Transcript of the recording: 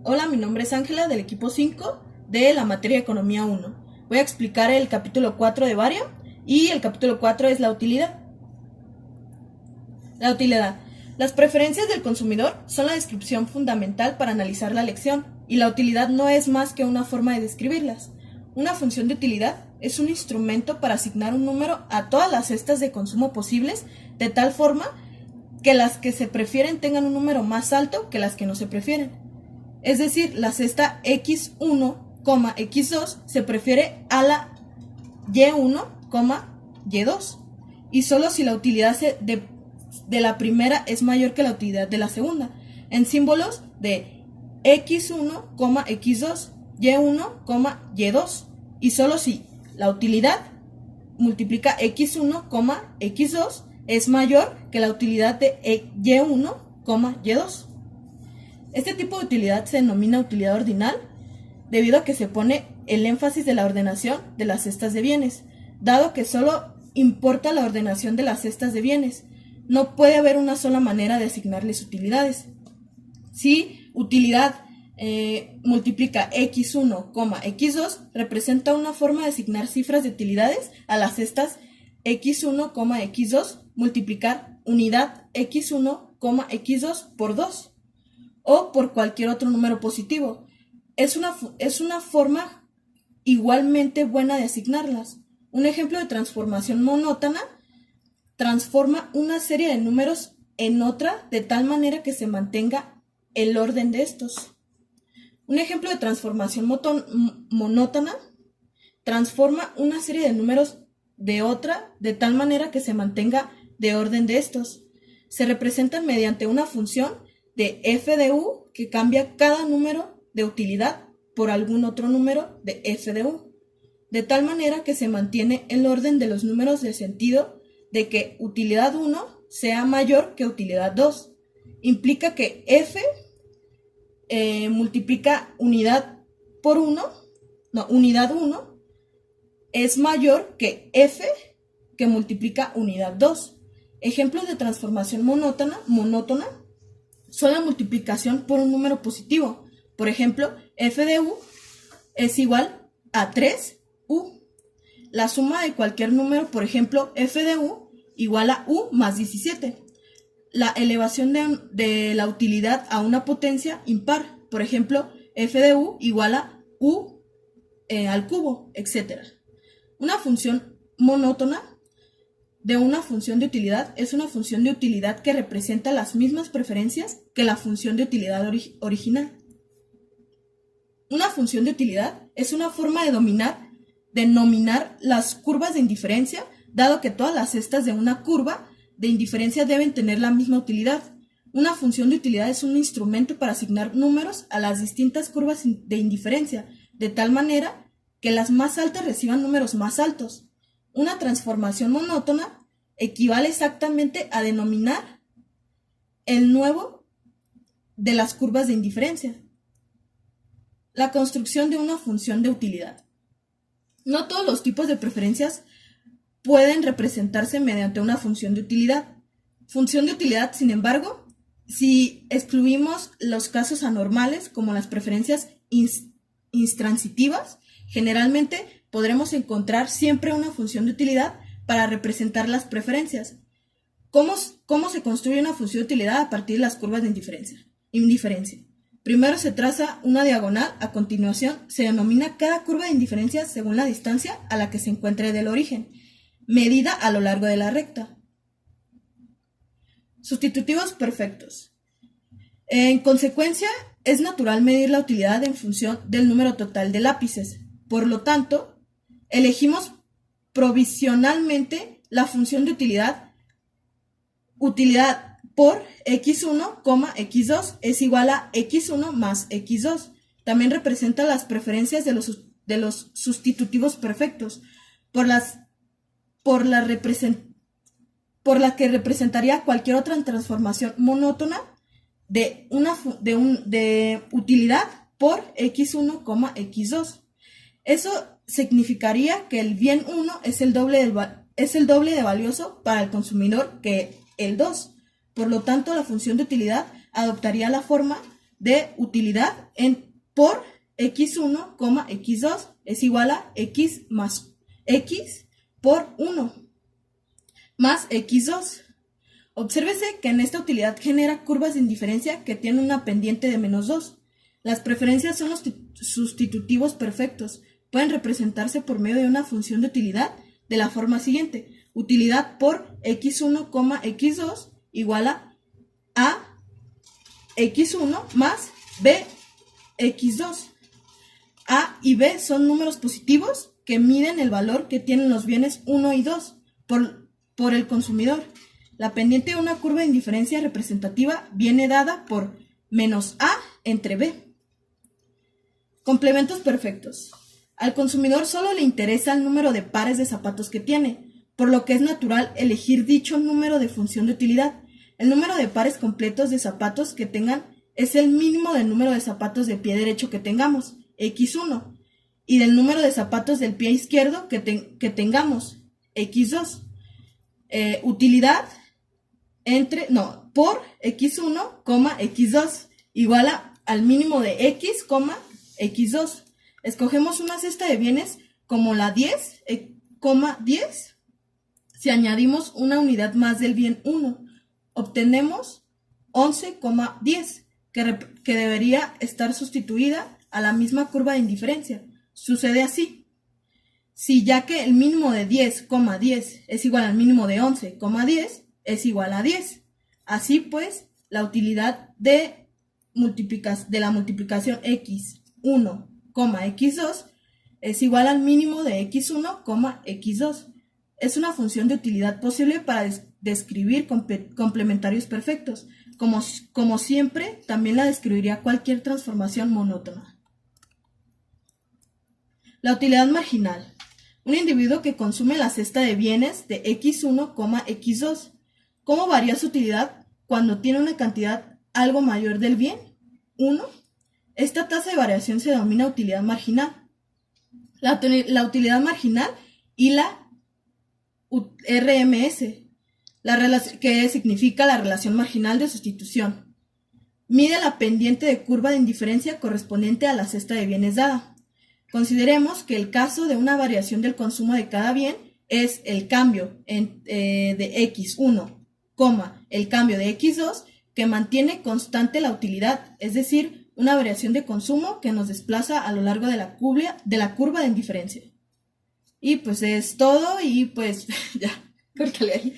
Hola, mi nombre es Ángela del equipo 5 de la materia Economía 1. Voy a explicar el capítulo 4 de Varia y el capítulo 4 es la utilidad. La utilidad. Las preferencias del consumidor son la descripción fundamental para analizar la lección y la utilidad no es más que una forma de describirlas. Una función de utilidad es un instrumento para asignar un número a todas las cestas de consumo posibles de tal forma que las que se prefieren tengan un número más alto que las que no se prefieren. Es decir, la cesta X1, X2 se prefiere a la Y1, Y2 y solo si la utilidad de la primera es mayor que la utilidad de la segunda, en símbolos de X1, X2, Y1, Y2 y solo si la utilidad multiplica X1, X2 es mayor que la utilidad de Y1, Y2. Este tipo de utilidad se denomina utilidad ordinal debido a que se pone el énfasis de la ordenación de las cestas de bienes, dado que solo importa la ordenación de las cestas de bienes. No puede haber una sola manera de asignarles utilidades. Si utilidad multiplica X1, X2, representa una forma de asignar cifras de utilidades a las cestas X1, X2, multiplicar unidad X1, X2 por 2 o por cualquier otro número positivo. Es una forma igualmente buena de asignarlas. Un ejemplo de transformación monótona transforma una serie de números en otra de tal manera que se mantenga el orden de estos. Un ejemplo de transformación monótona transforma una serie de números de otra de tal manera que se mantenga el orden de estos. Se representan mediante una función de f de u que cambia cada número de utilidad por algún otro número de f de u, de tal manera que se mantiene el orden de los números de sentido de que utilidad 1 sea mayor que utilidad 2. Implica que f multiplica unidad por 1, unidad 1 es mayor que f que multiplica unidad 2. Ejemplos de transformación monótona son la multiplicación por un número positivo. Por ejemplo, f de u es igual a 3u. La suma de cualquier número, por ejemplo, f de u igual a u más 17. La elevación de la utilidad a una potencia impar, por ejemplo, f de u igual a u al cubo, etc. Una función monótona de una función de utilidad es una función de utilidad que representa las mismas preferencias que la función de utilidad original. Una función de utilidad es una forma de denominar las curvas de indiferencia, dado que todas las cestas de una curva de indiferencia deben tener la misma utilidad. Una función de utilidad es un instrumento para asignar números a las distintas curvas de indiferencia, de tal manera que las más altas reciban números más altos. Una transformación monótona equivale exactamente a denominar el nuevo de las curvas de indiferencia. La construcción de una función de utilidad. No todos los tipos de preferencias pueden representarse mediante una función de utilidad. Función de utilidad, sin embargo, si excluimos los casos anormales como las preferencias intransitivas, generalmente podremos encontrar siempre una función de utilidad para representar las preferencias. ¿Cómo se construye una función de utilidad a partir de las curvas de indiferencia? Primero se traza una diagonal, a continuación se denomina cada curva de indiferencia según la distancia a la que se encuentre del origen, medida a lo largo de la recta. Sustitutivos perfectos. En consecuencia, es natural medir la utilidad en función del número total de lápices. Por lo tanto, elegimos provisionalmente la función de utilidad por x1, x2 es igual a x1 más x2. También representa las preferencias de los sustitutivos perfectos, por la que representaría cualquier otra transformación monótona de utilidad por x1, x2. Eso significaría que el bien 1 es el doble de valioso para el consumidor que el 2. Por lo tanto, la función de utilidad adoptaría la forma de utilidad por x1, x2 es igual a x más x por 1 más x2. Obsérvese que en esta utilidad genera curvas de indiferencia que tienen una pendiente de -2. Las preferencias son los sustitutivos perfectos. Pueden representarse por medio de una función de utilidad de la forma siguiente. Utilidad por x1, x2 igual a x1 más b x2. A y b son números positivos que miden el valor que tienen los bienes 1 y 2 por el consumidor. La pendiente de una curva de indiferencia representativa viene dada por menos a entre b. Complementos perfectos. Al consumidor solo le interesa el número de pares de zapatos que tiene, por lo que es natural elegir dicho número de función de utilidad. El número de pares completos de zapatos que tengan es el mínimo del número de zapatos de pie derecho que tengamos, x1, y del número de zapatos del pie izquierdo que tengamos, x2. Utilidad por x1, x2 igual al mínimo de x, x2. Escogemos una cesta de bienes como la 10, 10. Si añadimos una unidad más del bien 1, obtenemos 11, 10, que debería estar sustituida a la misma curva de indiferencia. Sucede así. Si ya que el mínimo de 10, 10 es igual al mínimo de 11, 10 es igual a 10. Así pues, la utilidad de la multiplicación x1, x2 es igual al mínimo de x1, x2. Es una función de utilidad posible para describir complementarios perfectos. Como siempre, también la describiría cualquier transformación monótona. La utilidad marginal. Un individuo que consume la cesta de bienes de x1, x2. ¿Cómo varía su utilidad cuando tiene una cantidad algo mayor del bien? 1. Esta tasa de variación se denomina utilidad marginal. La utilidad marginal y la RMS, que significa la relación marginal de sustitución. Mide la pendiente de curva de indiferencia correspondiente a la cesta de bienes dada. Consideremos que el caso de una variación del consumo de cada bien es el cambio de x1, el cambio de x2, que mantiene constante la utilidad, es decir, una variación de consumo que nos desplaza a lo largo de la curva de indiferencia. Y pues es todo y pues ya, córtale ahí.